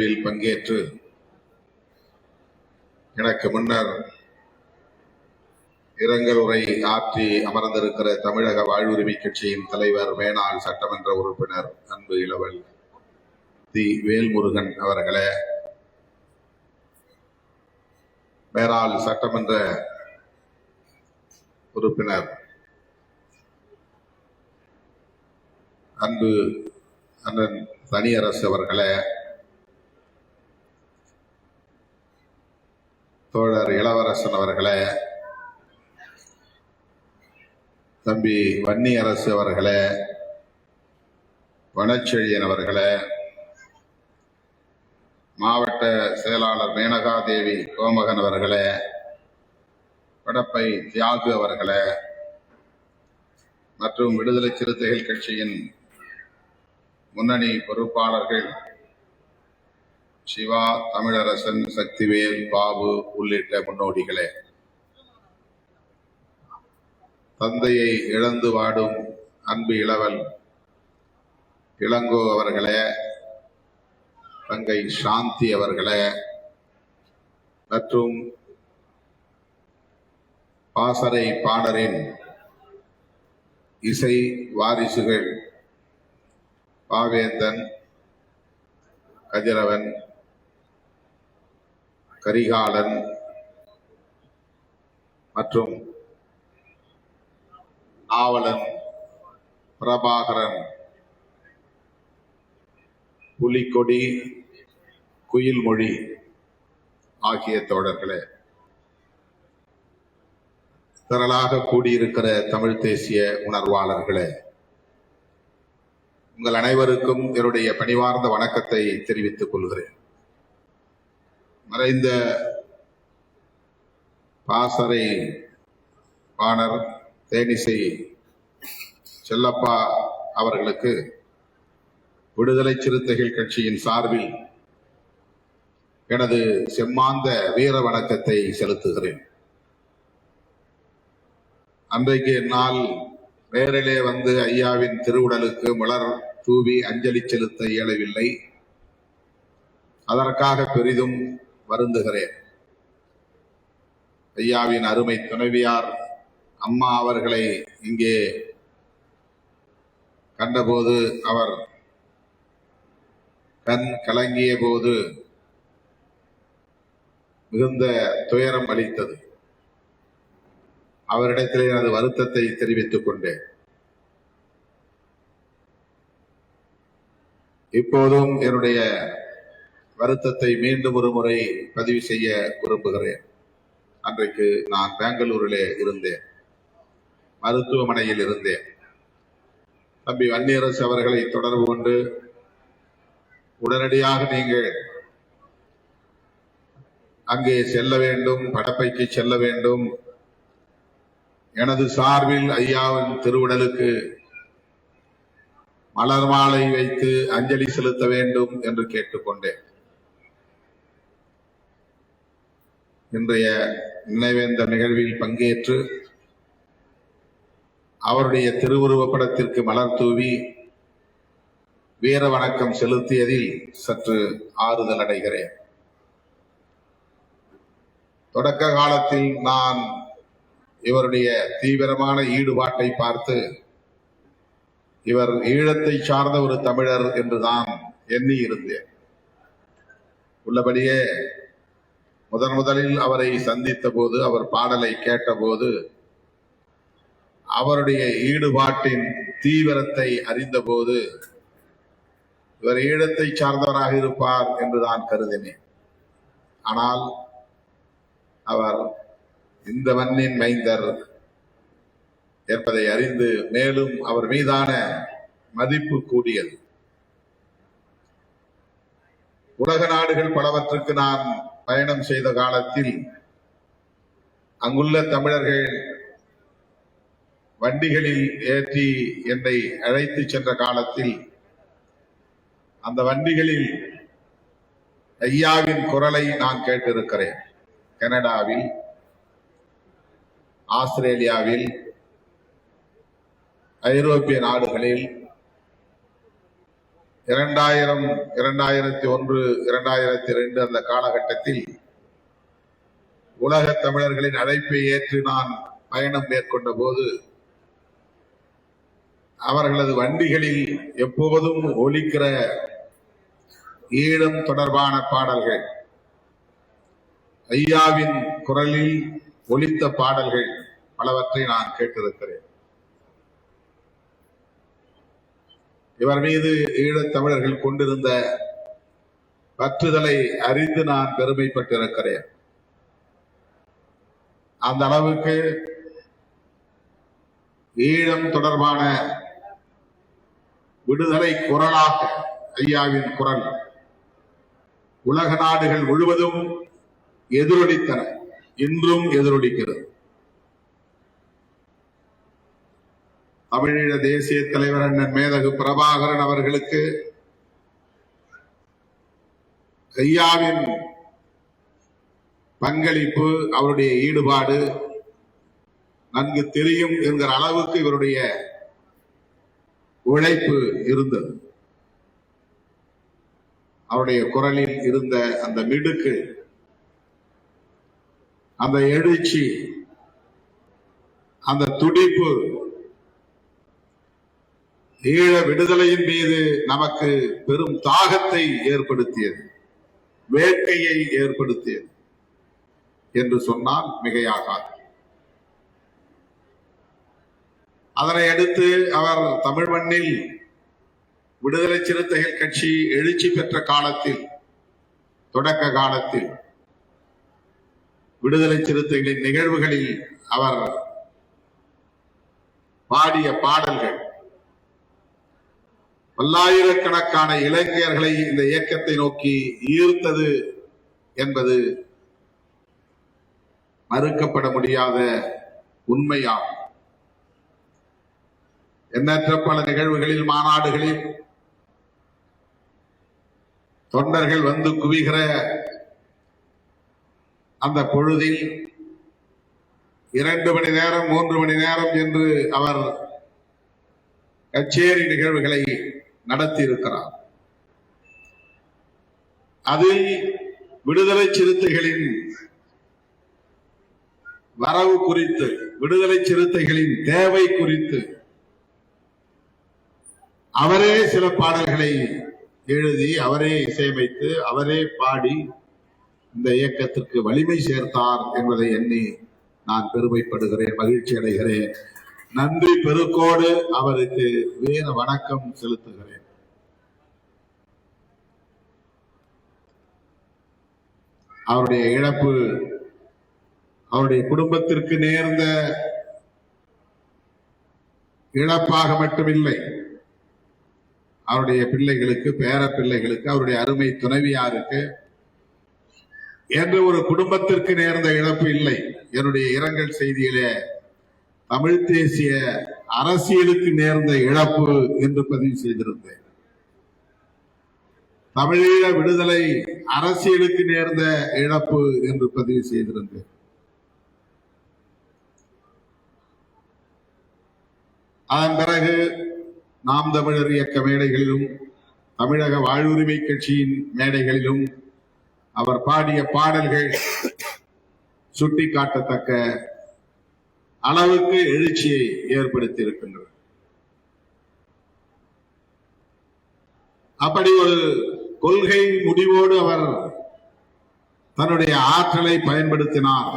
பங்கேற்று எனக்கு முன்னர் இரங்கல் உரை ஆற்றி அமர்ந்திருக்கிற தமிழக வாழ்வுரிமை கட்சியின் தலைவர் மேனாள் சட்டமன்ற உறுப்பினர் அன்பு இளவல் தி வேல்முருகன் அவர்களே, மேனாள் சட்டமன்ற உறுப்பினர் அன்பு அண்ணன் தனியரசு அவர்களே, தோழர் இளவரசன் அவர்களே, தம்பி வன்னி அரசு அவர்களே, வனச்செழியன் அவர்களே, மாவட்ட செயலாளர் மேனகாதேவி கோமகன் அவர்களே, வடப்பை தியாகு அவர்களே மற்றும் விடுதலை சிறுத்தைகள் கட்சியின் முன்னணி பொறுப்பாளர்கள் சிவா, தமிழரசன், சக்திவேல், பாபு உள்ளிட்ட முன்னோடிகளே, தந்தையை இழந்து வாடும் அன்பு இளவல் இளங்கோ அவர்களே, தங்கை சாந்தி அவர்களே மற்றும் பாசறை பாடரின் இசை வாரிசுகள் பாவேந்தன், கதிரவன், கரிகாலன் மற்றும் நாவலன், பிரபாகரன், புலிக்கொடி, குயில்மொழி ஆகிய தோழர்களே, திரளாக கூடியிருக்கிற தமிழ் தேசிய உணர்வாளர்களே, உங்கள் அனைவருக்கும் என்னுடைய பணிவார்ந்த வணக்கத்தை தெரிவித்துக் கொள்கிறேன். மறைந்த பாசறை பாணர் தேனிசை செல்லப்பா அவர்களுக்கு விடுதலை சிறுத்தைகள் கட்சியின் சார்பில் எனது செம்மாந்த வீர வணக்கத்தை செலுத்துகிறேன். அன்றைக்கு என்னால் நேரிலே வந்து ஐயாவின் திருவுடலுக்கு மலர் தூவி அஞ்சலி செலுத்த இயலவில்லை. அதற்காக பெரிதும் வருந்துகிறேன். ஐயாவின் அருமை துணைவியார் அம்மா அவர்களை இங்கே கண்டபோது அவர் கண் கலங்கிய போது மிகுந்த துயரம் அளித்தது. அவரிடத்திலே எனது வருத்தத்தை தெரிவித்துக் கொண்டேன். இப்போதும் என்னுடைய வருத்தத்தை மீண்டும் ஒரு முறை பதிவு செய்ய விரும்புகிறேன். அன்றைக்கு நான் பெங்களூரிலே இருந்தேன், மருத்துவமனையில் இருந்தேன். தம்பி வன்னியரசு அவர்களை தொடர்பு கொண்டு உடனடியாக நீங்கள் அங்கே செல்ல வேண்டும், படப்பைக்கு செல்ல வேண்டும், எனது சார்பில் ஐயாவின் திருவுடலுக்கு மலர் மாலை வைத்து அஞ்சலி செலுத்த வேண்டும் என்று கேட்டுக்கொண்டேன். இன்றைய நினைவேந்த நிகழ்வில் பங்கேற்று அவருடைய திருவுருவப் படத்திற்கு மலர் தூவி வீர வணக்கம் செலுத்தியதில் சற்று ஆறுதல் அடைகிறேன். தொடக்க காலத்தில் நான் இவருடைய தீவிரமான ஈடுபாட்டை பார்த்து இவர் ஈழத்தை சார்ந்த ஒரு தமிழர் என்றுதான் எண்ணி இருந்தேன். உள்ளபடியே முதலில் அவரை சந்தித்த போது, அவர் பாடலை கேட்டபோது, அவருடைய ஈடுபாட்டின் தீவிரத்தை அறிந்தபோது இவர் ஈழத்தை சார்ந்தவராக இருப்பார் என்று நான் கருதினேன். ஆனால் அவர் இந்த மண்ணின் மைந்தர் என்பதை அறிந்து மேலும் அவர் மீதான மதிப்பு கூடியது. உலக நாடுகள் பலவற்றுக்கு நான் பயணம் செய்த காலத்தில் அங்குள்ள தமிழர்கள் வண்டிகளில் ஏற்றி என்னை அழைத்து சென்ற காலத்தில் அந்த வண்டிகளில் ஐயாவின் குரலை நான் கேட்டிருக்கிறேன். கனடாவில், ஆஸ்திரேலியாவில், ஐரோப்பிய நாடுகளில், 2000, 2001, 2002 அந்த காலகட்டத்தில் உலக தமிழர்களின் அழைப்பை ஏற்று நான் பயணம் மேற்கொண்ட போது அவர்களது வண்டிகளில் எப்போதும் ஒலிக்கிற ஈழம் தொடர்பான பாடல்கள், ஐயாவின் குரலில் ஒலித்த பாடல்கள் பலவற்றை நான் கேட்டிருக்கிறேன். இவர் மீது ஈழத் தமிழர்கள் கொண்டிருந்த பற்றுதலை அறிந்து நான் பெருமைப்பட்டிருக்கிறேன். அந்த அளவுக்கு ஈழம் தொடர்பான விடுதலை குரலாக ஐயாவின் குரல் உலக நாடுகள் முழுவதும் எதிரொலித்தன, இன்றும் எதிரொலிக்கிறது. தமிழீழ தேசிய தலைவர் அண்ணன் மேதகு பிரபாகரன் அவர்களுக்கு ஐயாவின் பங்களிப்பு, அவருடைய ஈடுபாடு நன்கு தெரியும் என்கிற அளவுக்கு இவருடைய உழைப்பு இருந்தது. அவருடைய குரலில் இருந்த அந்த மிடுக்கு, அந்த எழுச்சி, அந்த துடிப்பு ஈழ விடுதலையின் மீது நமக்கு பெரும் தாகத்தை ஏற்படுத்தியது, வேட்கையை ஏற்படுத்தியது என்று சொன்னால் மிகையாகாது. அதனை அடுத்து அவர் தமிழ் மண்ணில் விடுதலை சிறுத்தைகள் கட்சி எழுச்சி பெற்ற காலத்தில், தொடக்க காலத்தில் விடுதலை சிறுத்தைகளின் நிகழ்வுகளில் அவர் பாடிய பாடல்கள் பல்லாயிரக்கணக்கான இளைஞர்களை இந்த இயக்கத்தை நோக்கி ஈர்த்தது என்பது மறுக்கப்பட முடியாத உண்மையாகும். எண்ணற்ற பல நிகழ்வுகளில், மாநாடுகளில் தொண்டர்கள் வந்து குவிகிற அந்த பொழுதில் 2 மணி நேரம் 3 மணி நேரம் என்று அவர் கச்சேரி நிகழ்வுகளை நடத்தி இருக்கிறார். அதில் விடுதலை சிறுத்தைகளின் வரவு குறித்து, விடுதலை சிறுத்தைகளின் தேவை குறித்து அவரே சில பாடல்களை எழுதி, அவரே இசையமைத்து, அவரே பாடி இந்த இயக்கத்திற்கு வலிமை சேர்த்தார் என்பதை எண்ணி நான் பெருமைப்படுகிறேன், மகிழ்ச்சி அடைகிறேன். நன்றி பெருக்கோடு அவருக்கு வீர வணக்கம் செலுத்துகிறேன். அவருடைய இழப்பு அவருடைய குடும்பத்திற்கு நேர்ந்த இழப்பாக மட்டுமில்லை, அவருடைய பிள்ளைகளுக்கு, பேர பிள்ளைகளுக்கு, அவருடைய அருமை துணைவியாருக்கு என்று ஒரு குடும்பத்திற்கு நேர்ந்த இழப்பு இல்லை. என்னுடைய இரங்கல் செய்தியிலே தமிழ் தேசிய அரசியலுக்கு நேர்ந்த இழப்பு என்று பதிவு செய்திருந்தேன். தமிழீழ விடுதலை அரசியலுக்கு நேர்ந்த இழப்பு என்று பதிவு செய்திருந்தேன். அதன் பிறகு நாம் தமிழர் இயக்க மேடைகளிலும், தமிழக வாழ்வுரிமை கட்சியின் மேடைகளிலும் அவர் பாடிய பாடல்கள் சுட்டிக்காட்டத்தக்க அளவுக்கு எழுச்சியை ஏற்படுத்தி இருக்கின்றன. அப்படி ஒரு கொள்கை முடிவோடு அவர் தன்னுடைய ஆற்றலை பயன்படுத்தினார்.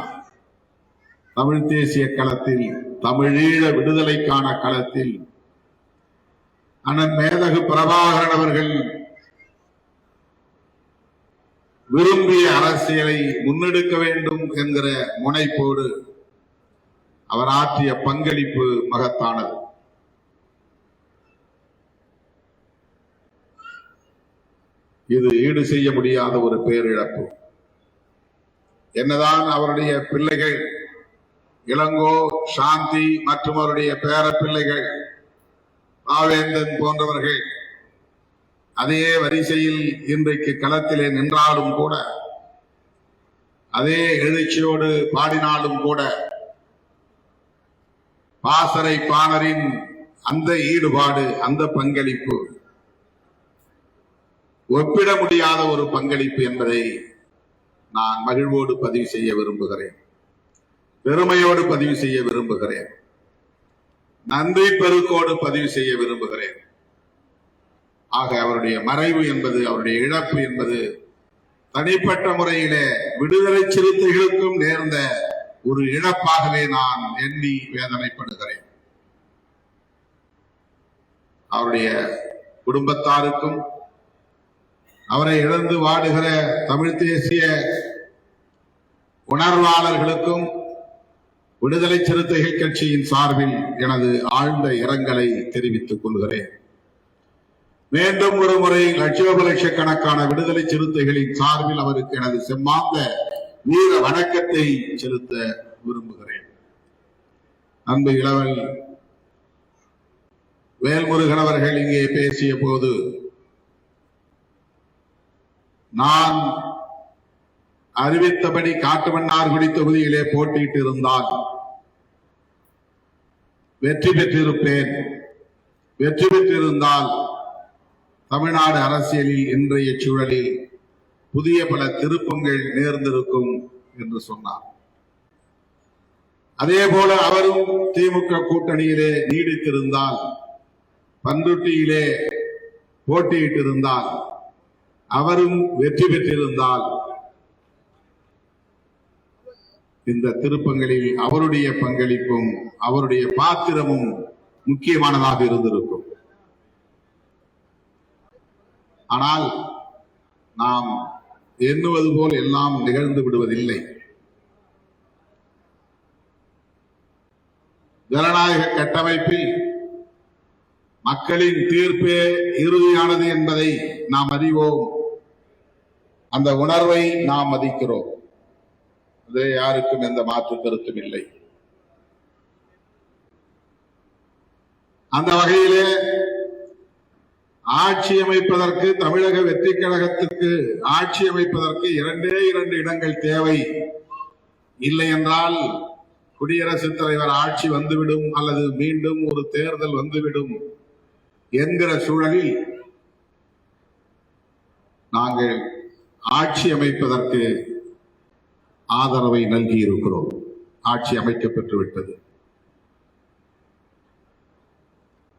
தமிழ் தேசிய களத்தில், தமிழீழ விடுதலைக்கான களத்தில் அண்ணன் மேதகு பிரபாகரன் அவர்கள் விரும்பிய அரசியலை முன்னெடுக்க வேண்டும் என்கிற முனைப்போடு அவர் ஆற்றிய பங்களிப்பு மகத்தானது. இது ஈடு செய்ய முடியாத ஒரு பேரிழப்பு. என்னதான் அவருடைய பிள்ளைகள் இளங்கோ, சாந்தி மற்றும் அவருடைய பேர பிள்ளைகள் ஆவேந்தன் போன்றவர்கள் அதே வரிசையில் இன்றைக்கு களத்திலே நின்றாலும் கூட, அதே எழுச்சியோடு பாடினாலும் கூட, பாசறை பாணரின் அந்த ஈடுபாடு, அந்த பங்களிப்பு ஒப்பிட முடியாத ஒரு பங்களிப்பு என்பதை நான் மகிழ்வோடு பதிவு செய்ய விரும்புகிறேன், பெருமையோடு பதிவு செய்ய விரும்புகிறேன், நன்றி பெருக்கோடு பதிவு செய்ய விரும்புகிறேன். ஆக அவருடைய மறைவு என்பது, அவருடைய இழப்பு என்பது தனிப்பட்ட முறையிலே விடுதலை சிறுத்தைகளுக்கும் நேர்ந்த ஒரு இழப்பாகவே நான் எண்ணி வேதனைப்படுகிறேன். அவருடைய குடும்பத்தாருக்கும் அவரை இழந்து வாடுகிற தமிழ் தேசிய உணர்வாளர்களுக்கும் விடுதலை சிறுத்தைகள் கட்சியின் சார்பில் எனது ஆழ்ந்த இரங்கலை தெரிவித்துக் கொள்கிறேன். மீண்டும் ஒரு முறை லட்சோபலட்சக்கணக்கான விடுதலை சிறுத்தைகளின் சார்பில் அவருக்கு எனது செம்மாந்த வீர வணக்கத்தை செலுத்த விரும்புகிறேன். அன்பு இளவல் வேல்முருகன் அவர்கள் இங்கே பேசிய போது நான் அறிவித்தபடி காட்டுமன்னார்குடி தொகுதியிலே போட்டியிட்டு இருந்தால் வெற்றி பெற்றிருப்பேன். வெற்றி பெற்றிருந்தால் தமிழ்நாடு அரசியலில் இன்றைய சூழலில் புதிய பல திருப்பங்கள் நேர்ந்திருக்கும் என்று சொன்னார். அதே போல அவரும் திமுக கூட்டணியிலே நீடித்திருந்தால், பண்ருட்டியிலே போட்டியிட்டிருந்தால், அவரும் வெற்றி பெற்றிருந்தால் இந்த திருப்பங்களில் அவருடைய பங்களிப்பும் அவருடைய பாத்திரமும் முக்கியமானதாக இருந்திருக்கும். ஆனால் நாம் எண்ணுவது போல் எல்லாம் நிகழ்ந்து விடுவதில்லை. ஜனநாயக கட்டமைப்பில் மக்களின் தீர்ப்பே இறுதியானது என்பதை நாம் அறிவோம். அந்த உணர்வை நாம் மதிக்கிறோம். அது யாருக்கும் எந்த மாற்று கருத்தும் இல்லை. அந்த வகையிலே ஆட்சி அமைப்பதற்கு, தமிழக வெற்றி கழகத்துக்கு ஆட்சி அமைப்பதற்கு 2 இடங்கள் தேவை. இல்லை என்றால் குடியரசுத் தலைவர் ஆட்சி வந்துவிடும் அல்லது மீண்டும் ஒரு தேர்தல் வந்துவிடும் என்கிற சூழலில் நாங்கள் ஆட்சி அமைப்பதற்கு ஆதரவை நல்கி இருக்கிறோம். ஆட்சி அமைக்கப்பட்டு விட்டது.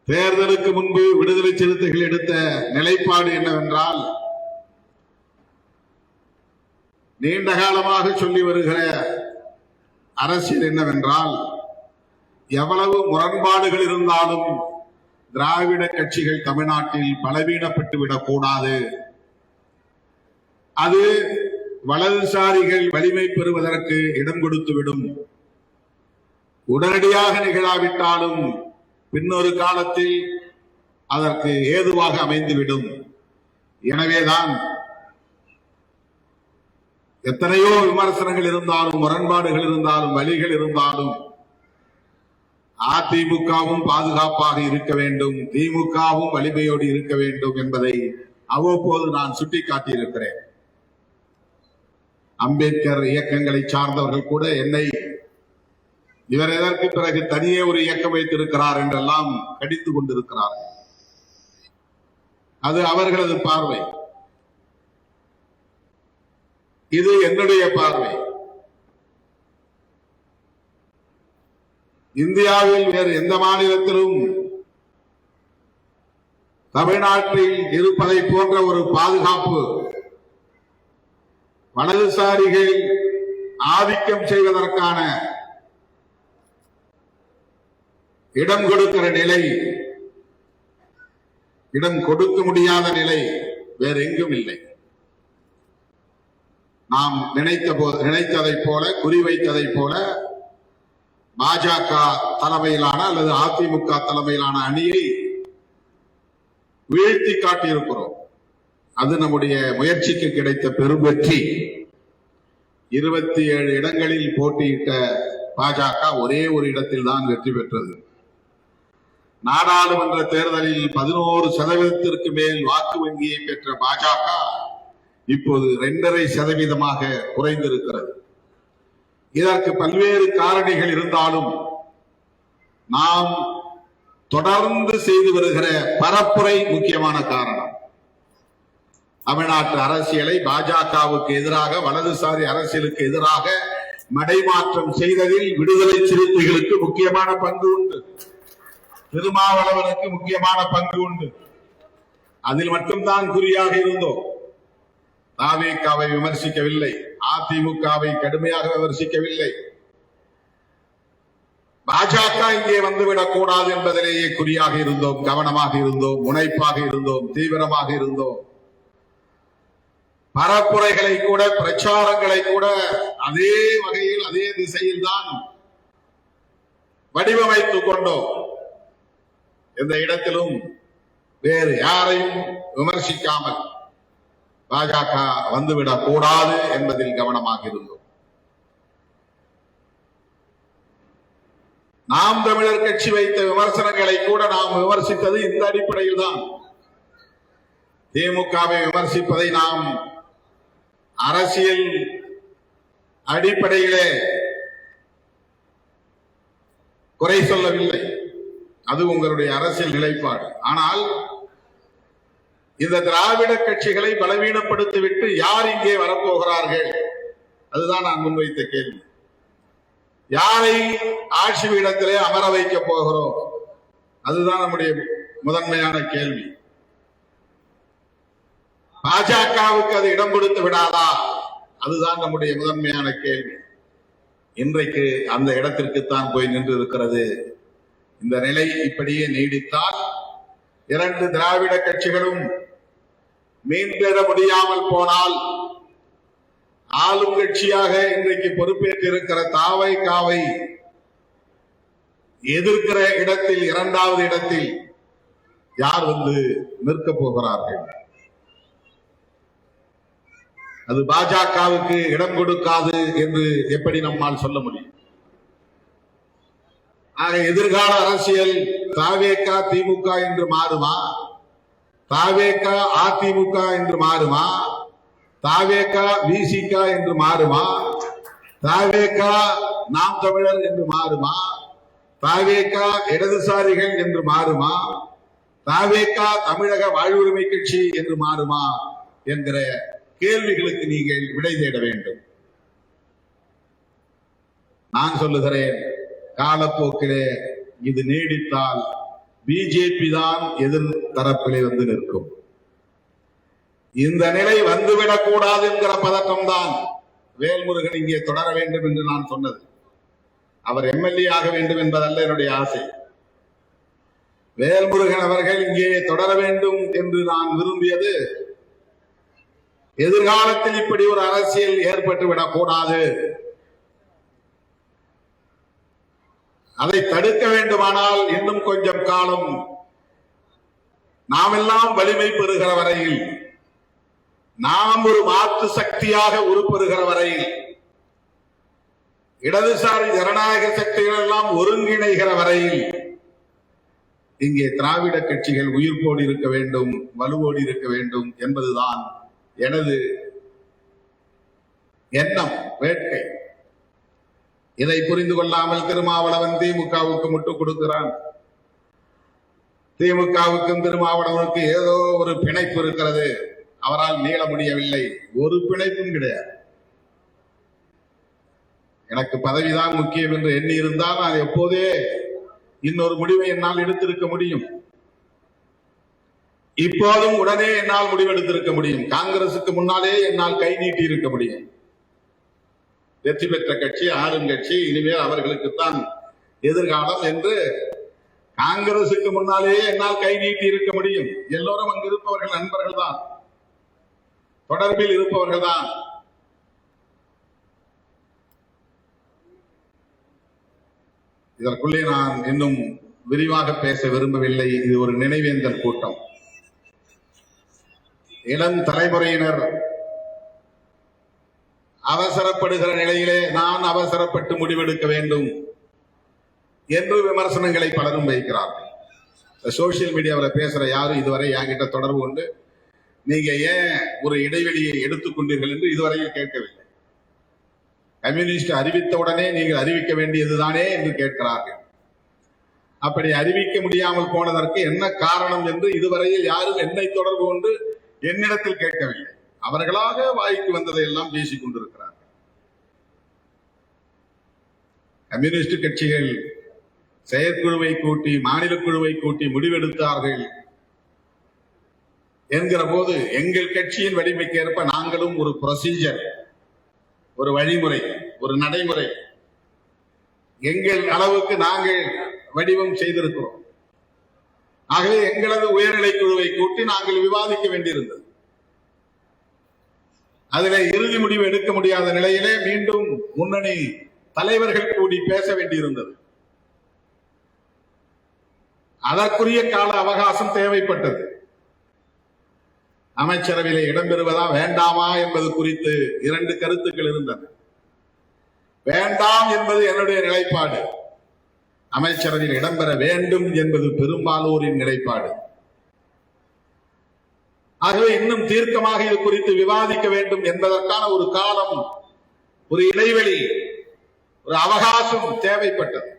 தேர்தலுக்கு முன்பு விடுதலை சிறுத்தைகள் எடுத்த நிலைப்பாடு என்னவென்றால், நீண்ட காலமாக சொல்லி வருகிற அரசியல் என்னவென்றால், எவ்வளவு முரண்பாடுகள் இருந்தாலும் திராவிட கட்சிகள் தமிழ்நாட்டில் பலவீனப்பட்டு விடக்கூடாது. அது வலதுசாரிகள் வலிமை பெறுவதற்கு இடம் கொடுத்துவிடும். உடனடியாக நிகழாவிட்டாலும் பின்னொரு காலத்தில் அதற்கு ஏதுவாக அமைந்துவிடும். எனவேதான் எத்தனையோ விமர்சனங்கள் இருந்தாலும், முரண்பாடுகள் இருந்தாலும், வழிகள் இருந்தாலும் அதிமுகவும் பாதுகாப்பாக இருக்க வேண்டும், திமுகவும் வலிமையோடு இருக்க வேண்டும் என்பதை அவ்வப்போது நான் சுட்டிக்காட்டியிருக்கிறேன். அம்பேத்கர் இயக்கங்களை சார்ந்தவர்கள் கூட என்னை இவர் எதற்கு பிறகு தனியே ஒரு இயக்கம் வைத்திருக்கிறார் என்றெல்லாம் கடித்துக் கொண்டிருக்கிறார். அது அவர்களது பார்வை, இது என்னுடைய பார்வை. இந்தியாவில் வேறு எந்த மாநிலத்திலும் தமிழ்நாட்டில் இருப்பதை போன்ற ஒரு பாதுகாப்பு வலதுசாரிகள் ஆதிக்கம் செய்வதற்கான இடம் கொடுக்கிற நிலை, இடம் கொடுக்க முடியாத நிலை வேற எங்கும் இல்லை. நாம் நினைத்ததைப் போல, குறிவைத்ததைப் போல பாஜக தலைமையிலான அல்லது அதிமுக தலைமையிலான அணியை வீழ்த்தி காட்டியிருக்கிறோம். அது நம்முடைய முயற்சிக்கு கிடைத்த பெரும் வெற்றி. 27 இடங்களில் போட்டியிட்ட பாஜக ஒரே ஒரு இடத்தில் தான் வெற்றி பெற்றது. நாடாளுமன்ற தேர்தலில் 11% மேல் வாக்கு வங்கியை பெற்ற பாஜக இப்போது 2.5% குறைந்திருக்கிறது. இதற்கு பல்வேறு காரணிகள் இருந்தாலும் நாம் தொடர்ந்து செய்து வருகிற பரப்புரை முக்கியமான காரணம். தமிழ்நாட்டு அரசியலை பாஜகவுக்கு எதிராக, வலதுசாரி அரசியலுக்கு எதிராக மடைமாற்றம் செய்ததில் விடுதலை சிறுத்தைகளுக்கு முக்கியமான பங்கு உண்டு. திருமாவளவனுக்கு முக்கியமான பங்கு உண்டு. அதில் மட்டும்தான் குறியாக இருந்தோம். தாவேகாவை விமர்சிக்கவில்லை, அதிமுகவை கடுமையாக விமர்சிக்கவில்லை. பாஜக இங்கே வந்துவிடக் கூடாது என்பதிலேயே குறியாக இருந்தோம், கவனமாக இருந்தோம், முனைப்பாக இருந்தோம், தீவிரமாக இருந்தோம். பரப்புரைகளை கூட, பிரச்சாரங்களை கூட அதே வகையில், அதே திசையில் தான் வடிவமைத்துக் கொண்டோம். எந்த இடத்திலும் வேறு யாரையும் விமர்சிக்காமல் பாஜக வந்துவிடக் கூடாது என்பதில் கவனமாக இருந்தோம். நாம் தமிழர் கட்சி வைத்த விமர்சனங்களை கூட நாம் விமர்சித்தது இந்த அடிப்படையில் தான். திமுகவை விமர்சிப்பதை நாம் அரசியல் அடிப்படையிலே குறை சொல்லவில்லை, அது உங்களுடைய அரசியல் நிலைப்பாடு. ஆனால் இந்த திராவிட கட்சிகளை பலவீனப்படுத்திவிட்டு யார் இங்கே வரப்போகிறார்கள், அதுதான் நான் முன்வைத்த கேள்வி. யாரை ஆட்சி பீடத்திலே அமர வைக்க போகிறோம், அதுதான் நம்முடைய முதன்மையான கேள்வி. பாஜகவுக்கு அது இடம் கொடுத்து விடாதா, அதுதான் நம்முடைய முதன்மையான கேள்வி. இன்றைக்கு அந்த இடத்திற்குத்தான் போய் நின்று இருக்கிறது. இந்த நிலை இப்படியே நீடித்தால் இரண்டு திராவிட கட்சிகளும் மீண்டெழ முடியாமல் போனால், ஆளும் கட்சியாக இன்றைக்கு பொறுப்பேற்றிருக்கிற தாவைக்காவை எதிர்க்கிற இடத்தில், இரண்டாவது இடத்தில் யார் வந்து நிற்கப் போகிறார்கள்? அது பாஜகவுக்கு இடம் கொடுக்காது என்று எப்படி நம்மால் சொல்ல முடியும்? ஆக எதிர்கால அரசியல் தாவேகா திமுக என்று மாறுமா? தாவேகா அதிமுக என்று மாறுமா? தாவேகா விசிக என்று மாறுமா? தாவேகா நாம் தமிழர் என்று மாறுமா? தாவேகா இடதுசாரிகள் என்று மாறுமா? தாவேகா தமிழக வாழ்வுரிமை கட்சி என்று மாறுமா என்கிற கேள்விகளுக்கு நீங்கள் விடை தேட வேண்டும். நான் சொல்லுகிறேன், காலப்போக்கிலே இது நீடித்தால் பிஜேபி தான் எதிர் தரப்பிலே வந்து நிற்கும். இந்த நிலை வந்துவிடக் கூடாது என்கிற பதட்டம் தான் வேல்முருகன் இங்கே தொடர வேண்டும் என்று நான் சொன்னது. அவர் எம்எல்ஏ ஆக வேண்டும் என்பதல்ல என்னுடைய ஆசை. வேல்முருகன் அவர்கள் இங்கே தொடர வேண்டும் என்று நான் விரும்பியது, எதிர்காலத்தில் இப்படி ஒரு அரசியல் ஏற்பட்டுவிடக் கூடாது, அதை தடுக்க வேண்டுமானால் இன்னும் கொஞ்சம் காலம் நாமெல்லாம் வலிமை பெறுகிற வரையில், நாம் ஒரு மாற்று சக்தியாக உருப்பெறுகிற வரையில், இடதுசாரி ஜனநாயக சக்திகள் எல்லாம் ஒருங்கிணைகிற வரையில் இங்கே திராவிட கட்சிகள் உயிர்ப்போடு இருக்க வேண்டும், வலுவோடு இருக்க வேண்டும் என்பதுதான் எனது எண்ணம், வேட்கை. இதை புரிந்து கொள்ளாமல் திருமாவளவன் திமுகவுக்கு முட்டுக் கொடுக்கிறான். திமுகவுக்கும் திருமாவளவனுக்கு ஏதோ ஒரு பிணைப்பு இருக்கிறது, அவரால் நீள முடியவில்லை. ஒரு பிணைப்பும் கிடையாது. எனக்கு பதவிதான் முக்கியம் என்று எண்ணி இருந்தால் நான் எப்போதே இன்னொரு முடிவை என்னால் எடுத்திருக்க முடியும். இப்போதும் உடனே என்னால் முடிவெடுத்திருக்க முடியும். காங்கிரசுக்கு முன்னாலே என்னால் கை நீட்டி இருக்க முடியும். வெற்றி பெற்ற கட்சி, ஆளும் கட்சி, இனிமேல் அவர்களுக்குத்தான் எதிர்காலம் என்று காங்கிரசுக்கு முன்னாலேயே என்னால் கை நீட்டி இருக்க முடியும். எல்லோரும் அங்கு இருப்பவர்கள் நண்பர்கள் தான், தொடர்பில் இருப்பவர்கள் தான். இதற்குள்ளே நான் இன்னும் விரிவாக பேச விரும்பவில்லை. இது ஒரு நினைவேந்தல் கூட்டம். இளம் தலைமுறையினர் அவசரப்படுகிற நிலையிலே நான் அவசரப்பட்டு முடிவெடுக்க வேண்டும் என்று விமர்சனங்களை பலரும் வைக்கிறார்கள். சோசியல் மீடியாவில் பேசுற யாரும் இதுவரை என்கிட்ட தொடர்பு கொண்டு நீங்க ஏன் ஒரு இடைவெளியை எடுத்துக்கொண்டீர்கள் என்று இதுவரையில் கேட்கவில்லை. கம்யூனிஸ்ட் அறிவித்தவுடனே நீங்கள் அறிவிக்க வேண்டியதுதானே என்று கேட்கிறார்கள். அப்படி அறிவிக்க முடியாமல் போனதற்கு என்ன காரணம் என்று இதுவரையில் யாரும் என்னை தொடர்பு கொண்டு என்னிடத்தில் கேட்கவில்லை. அவர்களாக வாய்க்கு வந்ததை எல்லாம் பேசிக் கொண்டிருக்கிறார்கள். கம்யூனிஸ்ட் கட்சிகள் செயற்குழுவை கூட்டி, மாநில குழுவை கூட்டி முடிவெடுத்தார்கள் என்கிற போது எங்கள் கட்சியின் வலிமைக்கேற்ப நாங்களும் ஒரு ப்ரொசீஜர், ஒரு வழிமுறை, ஒரு நடைமுறை எங்கள் அளவுக்கு நாங்கள் வடிவம் செய்திருக்கிறோம். ஆகவே எங்களது உயர்நிலை குழுவை கூட்டி நாங்கள் விவாதிக்க வேண்டியிருந்தது. அதில் இறுதி முடிவு எடுக்க முடியாத நிலையிலே மீண்டும் முன்னணி தலைவர்கள் கூடி பேச வேண்டியிருந்தது. அதற்குரிய கால அவகாசம் தேவைப்பட்டது. அமைச்சரவையிலே இடம்பெறுவதா வேண்டாமா என்பது குறித்து 2 கருத்துக்கள் இருந்தன. வேண்டாம் என்பது என்னுடைய நிலைப்பாடு, அமைச்சரவையில் இடம்பெற வேண்டும் என்பது பெரும்பாலோரின் நிலைப்பாடு. ஆகவே இன்னும் தீர்க்கமாக இது குறித்து விவாதிக்க வேண்டும் என்பதற்கான ஒரு காலம், ஒரு இடைவெளி, ஒரு அவகாசம் தேவைப்பட்டது.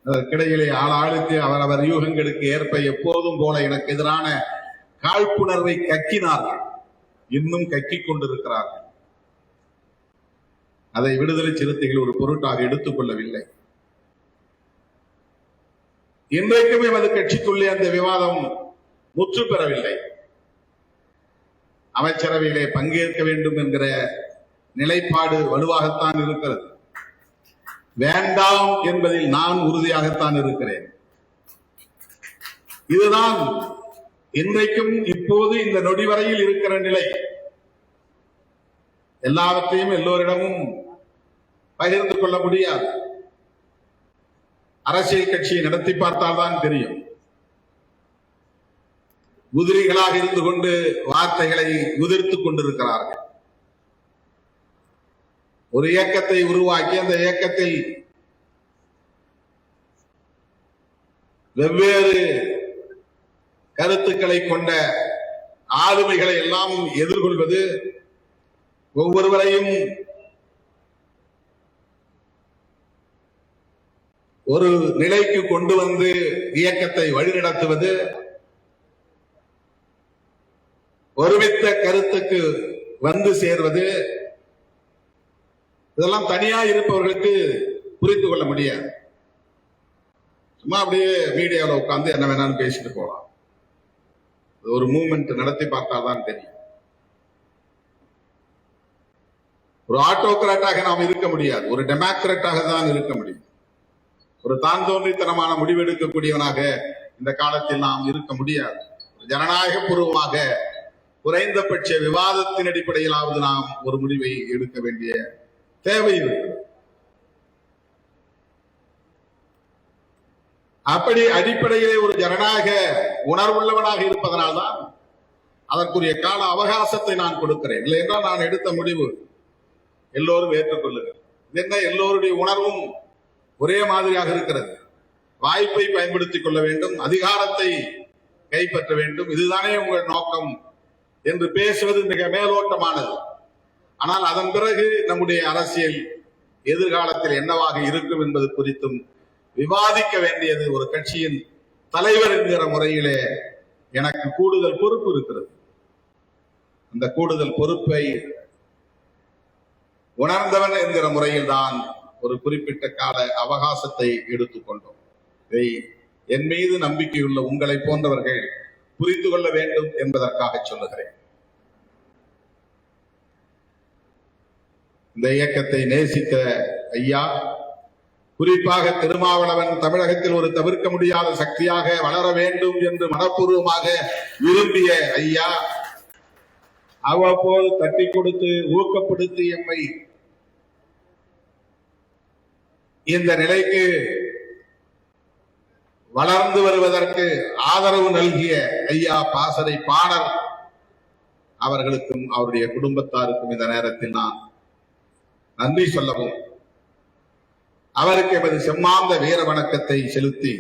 அதற்கிடையிலே ஆளாளுக்கு அவரவர் யூகங்களுக்கு ஏற்ப எப்போதும் போல எனக்கு எதிரான காழ்ப்புணர்வை கக்கினார்கள், இன்னும் கக்கிக் கொண்டிருக்கிறார்கள். அதை விடுதலை சிறுத்தைகள் ஒரு பொருட்டாக எடுத்துக் கொள்ளவில்லை. இன்றைக்கும் எமது கட்சிக்குள்ளே அந்த விவாதம் முற்று பெறவில்லை. அமைச்சரவையிலே பங்கேற்க வேண்டும் என்கிற நிலைப்பாடு வலுவாகத்தான் இருக்கிறது. வேண்டாம் என்பதில் நான் உறுதியாகத்தான் இருக்கிறேன். இதுதான் இன்றைக்கும் இப்போது இந்த நொடி வரையில் இருக்கிற நிலை. எல்லாவற்றையும் எல்லோரிடமும் பகிர்ந்து கொள்ள முடியாது. அரசியல் கட்சியை நடத்தி பார்த்தால்தான் தெரியும். உதிரிகளாக இருந்து கொண்டு வார்த்தைகளை உதிர்த்துக் கொண்டிருக்கிறார்கள். ஒரு இயக்கத்தை உருவாக்கி அந்த இயக்கத்தில் வெவ்வேறு கருத்துக்களை கொண்ட ஆளுமைகளை எல்லாம் எதிர்கொள்வது, ஒவ்வொருவரையும் ஒரு நிலைக்கு கொண்டு வந்து இயக்கத்தை வழிநடத்துவது, ஒருமித்த கருத்துக்கு வந்து சேர்வது, இதெல்லாம் தனியா இருப்பவர்களுக்கு புரிந்து கொள்ள முடியாது. சும்மா அப்படியே மீடியாவில் உட்கார்ந்து என்ன வேணாலும் பேசிட்டு போகலாம். ஒரு மூவ்மெண்ட் நடத்தி பார்த்தால்தான் தெரியும். ஒரு ஆட்டோகிராட்டாக நாம் இருக்க முடியாது, ஒரு டெமோக்ராட்டாக தான் இருக்க முடியும். ஒரு தான் தோன்றித்தனமான முடிவெடுக்கக்கூடியவனாக இந்த காலத்தில் நாம் இருக்க முடியாது. ஜனநாயக பூர்வமாக குறைந்தபட்ச விவாதத்தின் அடிப்படையிலாவது நாம் ஒரு முடிவை எடுக்க வேண்டிய தேவை இருக்கு. அப்படி அடிப்படையிலே ஒரு ஜனநாயக உணர்வுள்ளவனாக இருப்பதனால்தான் அதற்குரிய கால அவகாசத்தை நான் கொடுக்கிறேன். இல்லை என்றால் நான் எடுத்த முடிவு எல்லோரும் ஏற்றுக்கொள்ளுங்கள். என்ன, எல்லோருடைய உணர்வும் ஒரே மாதிரியாக இருக்கிறது. வாய்ப்பை பயன்படுத்திக் கொள்ள வேண்டும், அதிகாரத்தை கைப்பற்ற வேண்டும், இதுதானே உங்கள் நோக்கம் என்று பேசுவது மிக மேலோட்டமானது. ஆனால் அதன் பிறகு நம்முடைய அரசியல் எதிர்காலத்தில் என்னவாக இருக்கும் என்பது குறித்தும் விவாதிக்க வேண்டியது ஒரு கட்சியின் தலைவர் என்கிற முறையிலே எனக்கு கூடுதல் பொறுப்பு இருக்கிறது. அந்த கூடுதல் பொறுப்பை உணர்ந்தவன் என்கிற முறையில் தான் ஒரு குறிப்பிட்ட கால அவகாசத்தை எடுத்துக்கொண்டோம். இதை என் மீது நம்பிக்கையுள்ள உங்களை போன்றவர்கள் புரிந்து கொள்ள வேண்டும் என்பதற்காக சொல்லுகிறேன். இந்த இயக்கத்தை நேசித்த ஐயா, குறிப்பாக திருமாவளவன் தமிழகத்தில் ஒரு தவிர்க்க முடியாத சக்தியாக வளர வேண்டும் என்று மனப்பூர்வமாக விரும்பிய ஐயா, அவ்வப்போது தட்டி கொடுத்து ஊக்கப்படுத்தி எம்மை இந்த நிலைக்கு வளர்ந்து வருவதற்கு ஆதரவு நல்கிய ஐயா பாசறை பாணர் அவர்களுக்கும் அவருடைய குடும்பத்தாருக்கும் இந்த நேரத்தில் நான் நன்றி சொல்லவும், அவருக்கு எமது செம்மாந்த வீர வணக்கத்தை செலுத்தி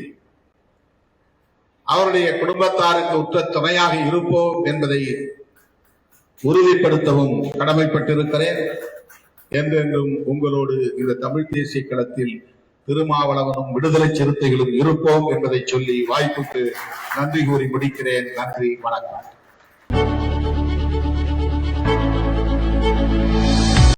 அவருடைய குடும்பத்தாருக்கு உற்ற துணையாக இருப்போம் என்பதை உறுதிப்படுத்தவும் கடமைப்பட்டிருக்கிறேன். என்றென்றும் உங்களோடு இந்த தமிழ் தேசிய களத்தில் திருமாவளவனும் விடுதலை சிறுத்தைகளும் இருப்போம் என்பதை சொல்லி வாய்ப்புக்கு நன்றி கூறி முடிக்கிறேன். நன்றி, வணக்கம்.